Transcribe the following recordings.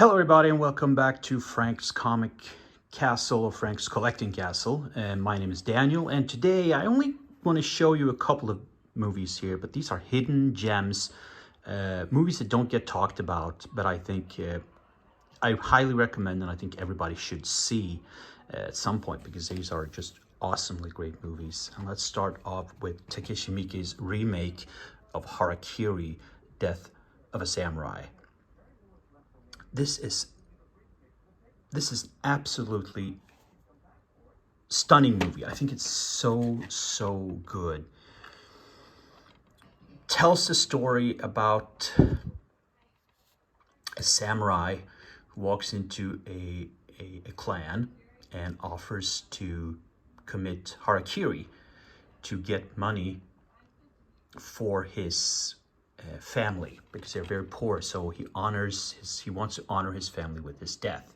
Hello everybody and welcome back to Frank's Comic Castle or Frank's Collecting Castle. And my name is Daniel, and today I only want to show you a couple of movies here, but these are hidden gems, movies that don't get talked about, but I think I highly recommend and I think everybody should see at some point, because these are just awesomely great movies. And let's start off with Takeshi Miike's remake of Harakiri, Death of a Samurai. This is absolutely stunning movie. I think it's so good. Tells the story about a samurai who walks into a clan and offers to commit harakiri to get money for his family, because they're very poor. So he wants to honor his family with his death.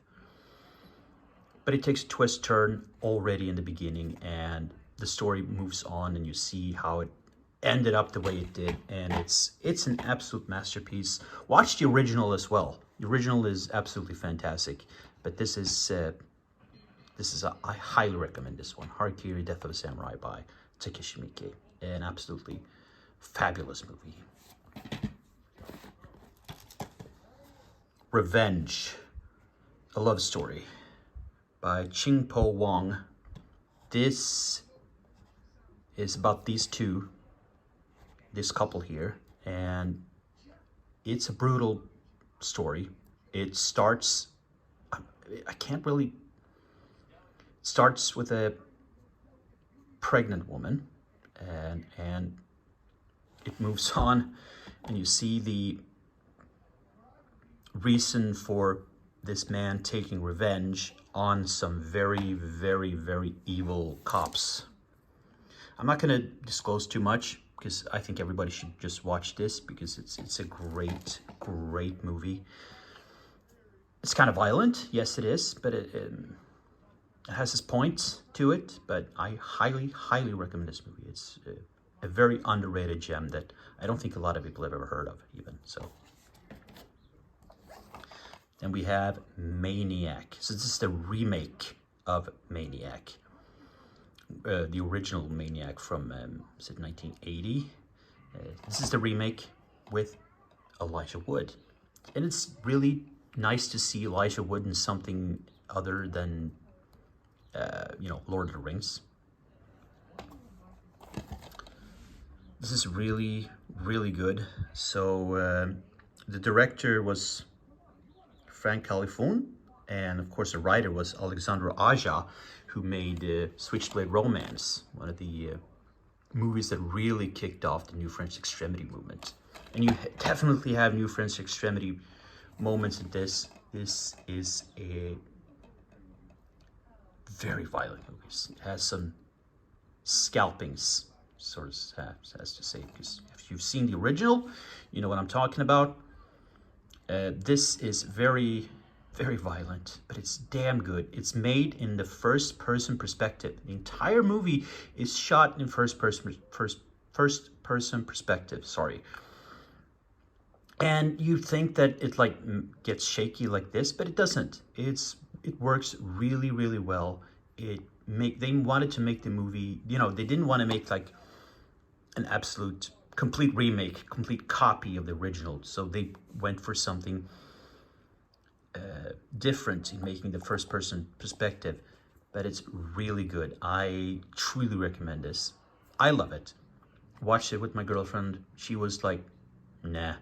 But it takes a twist turn already in the beginning, and the story moves on, and you see how it ended up the way it did, and it's an absolute masterpiece. Watch the original as well. The original is absolutely fantastic, but I highly recommend this one. Harakiri, Death of a Samurai by Takeshi Miike. An absolutely fabulous movie. Revenge, a love story by Ching-Po Wong. This is about this couple here, and it's a brutal story. It starts with a pregnant woman, and it moves on, and you see the reason for this man taking revenge on some very evil cops. I'm not going to disclose too much, because I think everybody should just watch this, because it's a great movie. It's kind of violent, yes it is, but it has its points to it. But I highly recommend this movie. It's a very underrated gem that I don't think a lot of people have ever heard of even. So then we have Maniac. So this is the remake of Maniac. The original Maniac from, is it 1980? This is the remake with Elijah Wood. And it's really nice to see Elijah Wood in something other than, Lord of the Rings. This is really good. So the director was Frank Califone, and of course the writer was Alexandre Aja, who made Switchblade Romance, one of the movies that really kicked off the New French Extremity movement. And you definitely have New French Extremity moments in this. This is a very violent movie. It has some scalpings, sort of has to say, because if you've seen the original, you know what I'm talking about. This is very violent, but it's damn good. It's made in the first-person perspective. The entire movie is shot in first-person perspective. Sorry. And you think that it gets shaky like this, but it doesn't. It works really well. They wanted to make the movie. They didn't want to make like an absolute complete remake, complete copy of the original. So they went for something different in making the first-person perspective, but it's really good. I truly recommend this. I love it. Watched it with my girlfriend. She was like, nah,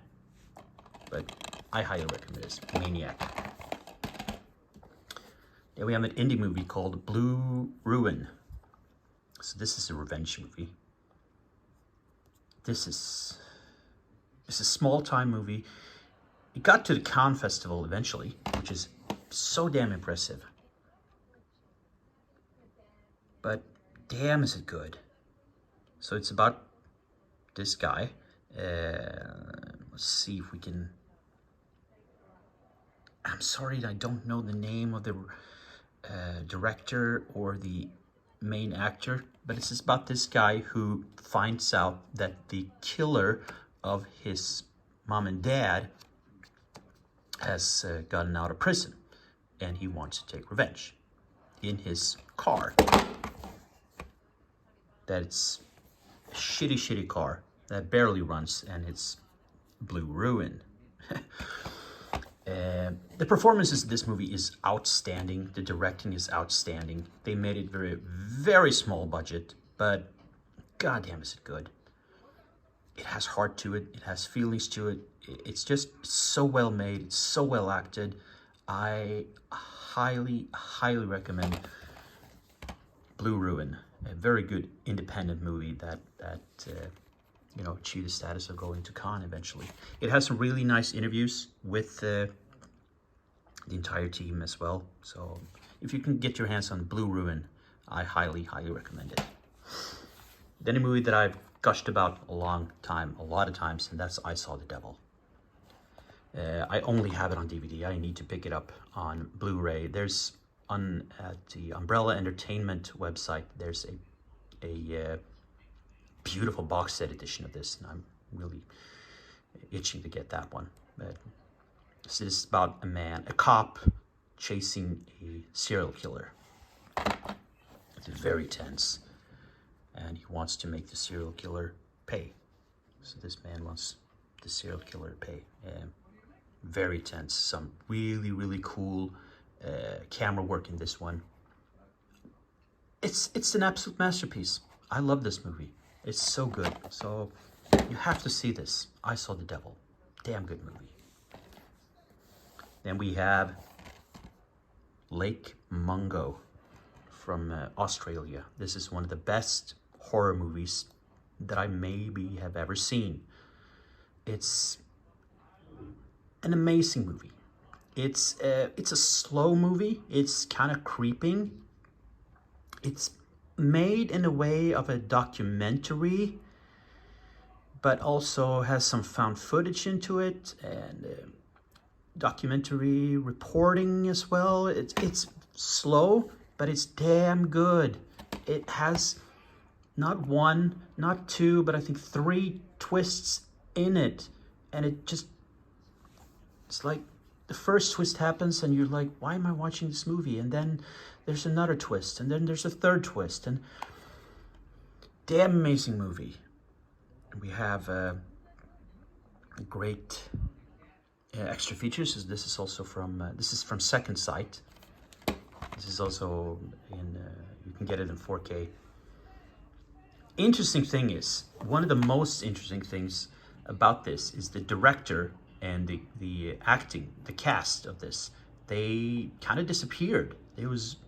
but I highly recommend this. Maniac. Yeah, we have an indie movie called Blue Ruin. So this is a revenge movie. This is a small-time movie. It got to the Cannes Festival eventually, which is so damn impressive. But damn is it good. So it's about this guy. Let's see if we can... I'm sorry, I don't know the name of the director or the main actor, but it's about this guy who finds out that the killer of his mom and dad has gotten out of prison, and he wants to take revenge. In his car, that's a shitty car that barely runs, and it's blue ruin. The performances in this movie is outstanding. The directing is outstanding. They made it very small budget, but goddamn is it good. It has heart to it. It has feelings to it. It's just so well made. It's so well acted. I highly recommend Blue Ruin. A very good independent movie that you know, achieved the status of going to Cannes eventually. It has some really nice interviews with the entire team as well. So if you can get your hands on Blue Ruin, I highly recommend it. Then a movie that I've gushed about a lot of times, and that's I Saw the Devil. I only have it on DVD. I need to pick it up on Blu-ray. There's at the Umbrella Entertainment website, there's a beautiful box set edition of this, and I'm really itching to get that one. But this is about a cop chasing a serial killer. It's very tense, and he wants to make the serial killer pay. So this man wants the serial killer to pay. Very tense. Some really cool camera work in this one. It's an absolute masterpiece. I love this movie. It's so good. So you have to see this. I Saw the Devil. Damn good movie. Then we have Lake Mungo from Australia. This is one of the best horror movies that I maybe have ever seen. It's an amazing movie. It's a slow movie. It's kind of creeping. It's made in a way of a documentary, but also has some found footage into it, and documentary reporting as well. It's slow, but it's damn good. It has not one, not two, but I think 3 twists in it, and it's like the first twist happens and you're like, why am I watching this movie? And then there's another twist, and then there's a third twist, and damn amazing movie. We have great extra features. This is also from Second Sight. This is also in you can get it in 4K. Interesting thing is, one of the most interesting things about this is the director and the acting, the cast of this. They kind of disappeared.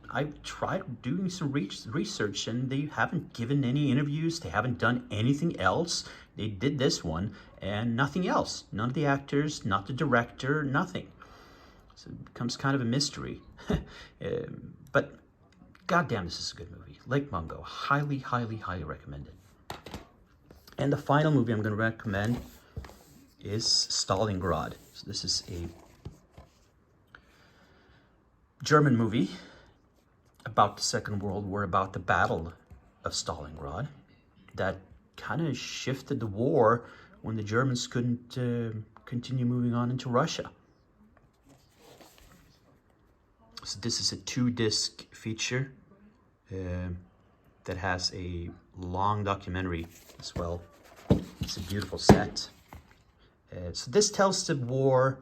I tried doing some research, and they haven't given any interviews. They haven't done anything else. They did this one and nothing else. None of the actors, not the director, nothing. So it becomes kind of a mystery. But goddamn, this is a good movie. Lake Mungo, highly recommended. And the final movie I'm going to recommend is Stalingrad. So this is a German movie about the Second World War, about the Battle of Stalingrad, that kind of shifted the war when the Germans couldn't continue moving on into Russia. So this is a 2-disc feature that has a long documentary as well. It's a beautiful set. So this tells the war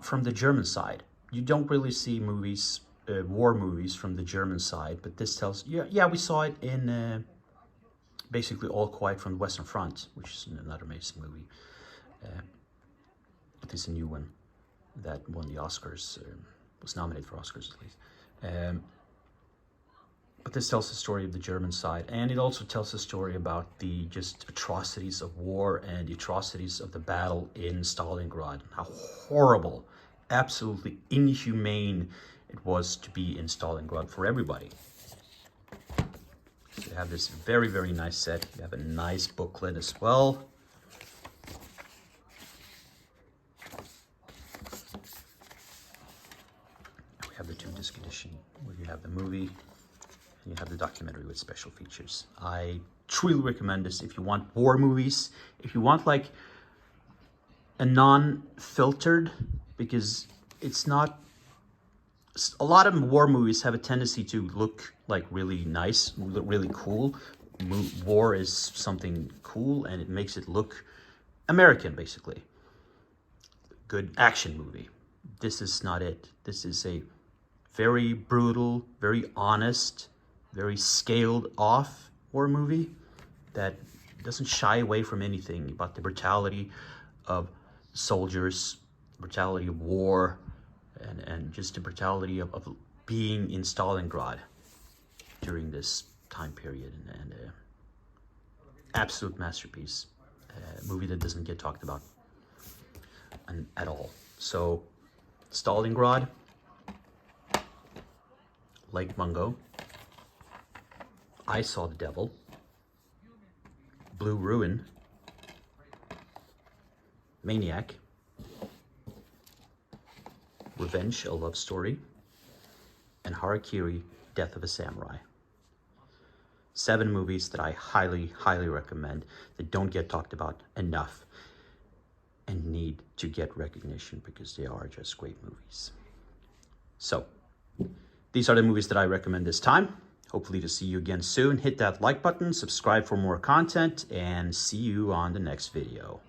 from the German side. You don't really see movies, war movies from the German side, but this tells, yeah, we saw it in basically All Quiet from the Western Front, which is another amazing movie. But it's a new one that won the Oscars, was nominated for Oscars at least. But this tells the story of the German side, and it also tells the story about the just atrocities of war and the atrocities of the battle in Stalingrad. How horrible, absolutely inhumane it was to be in Stalingrad for everybody. So you have this very nice set. You have a nice booklet as well. We have the 2-disc edition where you have the movie and you have the documentary with special features. I truly recommend this if you want war movies, if you want like a non-filtered because it's not, a lot of war movies have a tendency to look like really nice, really cool. War is something cool and it makes it look American, basically. Good action movie. This is not it. This is a very brutal, very honest, very scaled off war movie that doesn't shy away from anything about the brutality of soldiers, brutality of war, and just the brutality of being in Stalingrad during this time period. And absolute masterpiece. A movie that doesn't get talked about at all. So, Stalingrad, Lake Mungo, I Saw the Devil, Blue Ruin, Maniac, Revenge, A Love Story, and Harakiri, Death of a Samurai. 7 movies that I highly, highly recommend that don't get talked about enough and need to get recognition because they are just great movies. So, these are the movies that I recommend this time. Hopefully to see you again soon. Hit that like button, subscribe for more content, and see you on the next video.